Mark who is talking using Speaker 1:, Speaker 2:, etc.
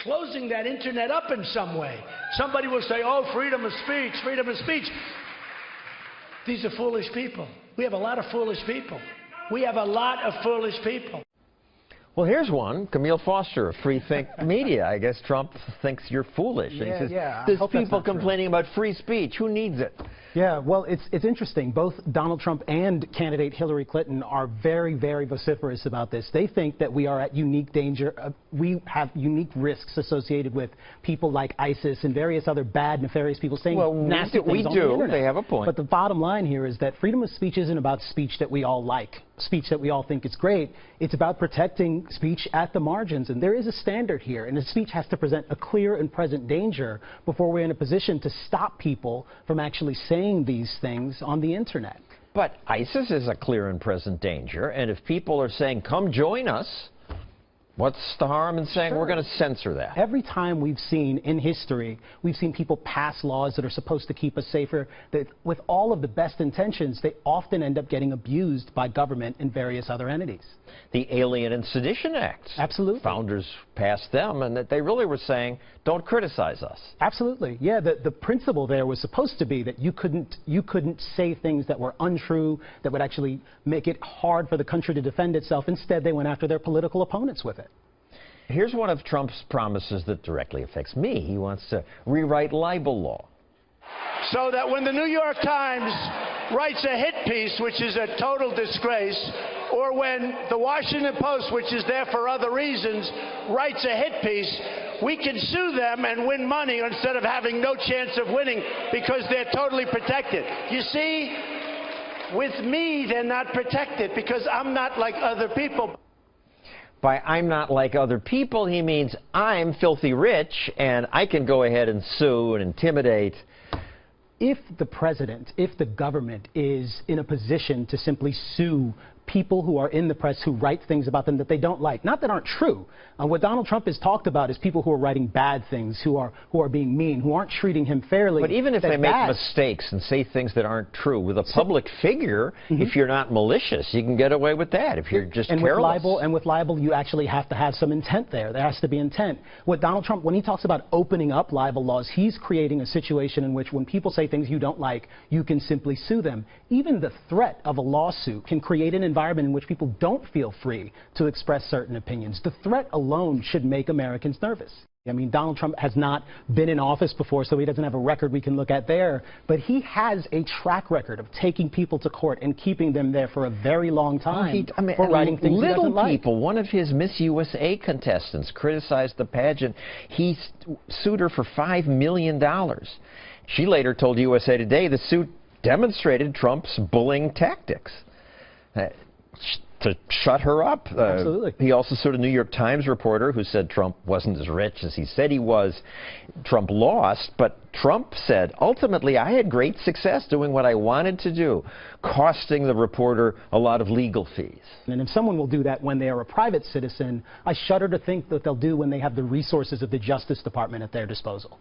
Speaker 1: closing that internet up in some way. Somebody will say, oh, freedom of speech, freedom of speech. These are foolish people. We have a lot of foolish people. We have a lot of foolish people.
Speaker 2: Well, here's one, Kmele Foster of Freethink Media. I guess Trump thinks you're foolish.
Speaker 3: Yeah,
Speaker 2: and he says,
Speaker 3: yeah.
Speaker 2: there's people complaining about free speech. Who needs it?
Speaker 3: Yeah, well, it's interesting. Both Donald Trump and candidate Hillary Clinton are very, very vociferous about this. They think that we are at unique danger. We have unique risks associated with people like ISIS and various other bad, nefarious people saying nasty things on the internet.
Speaker 2: They have a point.
Speaker 3: But the bottom line here is that freedom of speech isn't about speech that we all like, speech that we all think is great. It's about protecting speech at the margins. And there is a standard here. And the speech has to present a clear and present danger before we're in a position to stop people from actually saying these things on the internet.
Speaker 2: But ISIS is a clear and present danger, and if people are saying, come join us, what's the harm in saying we're going to censor that?
Speaker 3: Every time we've seen in history, we've seen people pass laws that are supposed to keep us safer, that with all of the best intentions, they often end up getting abused by government and various other entities.
Speaker 2: The Alien and Sedition Acts.
Speaker 3: Absolutely.
Speaker 2: Founders passed them, and that they really were saying, don't criticize us.
Speaker 3: Absolutely. Yeah, the principle there was supposed to be that you couldn't say things that were untrue, that would actually make it hard for the country to defend itself. Instead, they went after their political opponents with it.
Speaker 2: Here's one of Trump's promises that directly affects me. He wants to rewrite libel law.
Speaker 1: So that when the New York Times writes a hit piece, which is a total disgrace, or when the Washington Post, which is there for other reasons, writes a hit piece, we can sue them and win money instead of having no chance of winning because they're totally protected. You see, with me, they're not protected because I'm not like other people.
Speaker 2: By I'm not like other people, he means I'm filthy rich and I can go ahead and sue and intimidate.
Speaker 3: If the president, if the government is in a position to simply sue people who are in the press who write things about them that they don't like, not that aren't true. What Donald Trump has talked about is people who are writing bad things, who are being mean, who aren't treating him fairly.
Speaker 2: But even if they make mistakes and say things that aren't true, with a public figure, if you're not malicious, you can get away with that. If you're just careless.
Speaker 3: With libel, you actually have to have some intent there. There has to be intent. What Donald Trump, when he talks about opening up libel laws, he's creating a situation in which when people say things you don't like, you can simply sue them. Even the threat of a lawsuit can create an environment in which people don't feel free to express certain opinions. The threat alone should make Americans nervous. I mean, Donald Trump has not been in office before, so he doesn't have a record we can look at there, but he has a track record of taking people to court and keeping them there for a very long time for writing things he doesn't like.
Speaker 2: People, one of his Miss USA contestants criticized the pageant. He sued her for $5 million. She later told USA Today the suit demonstrated Trump's bullying tactics. To shut her up.
Speaker 3: Absolutely.
Speaker 2: He also sued a New York Times reporter who said Trump wasn't as rich as he said he was. Trump lost, but Trump said, ultimately, I had great success doing what I wanted to do, costing the reporter a lot of legal fees.
Speaker 3: And if someone will do that when they are a private citizen, I shudder to think that they'll do when they have the resources of the Justice Department at their disposal.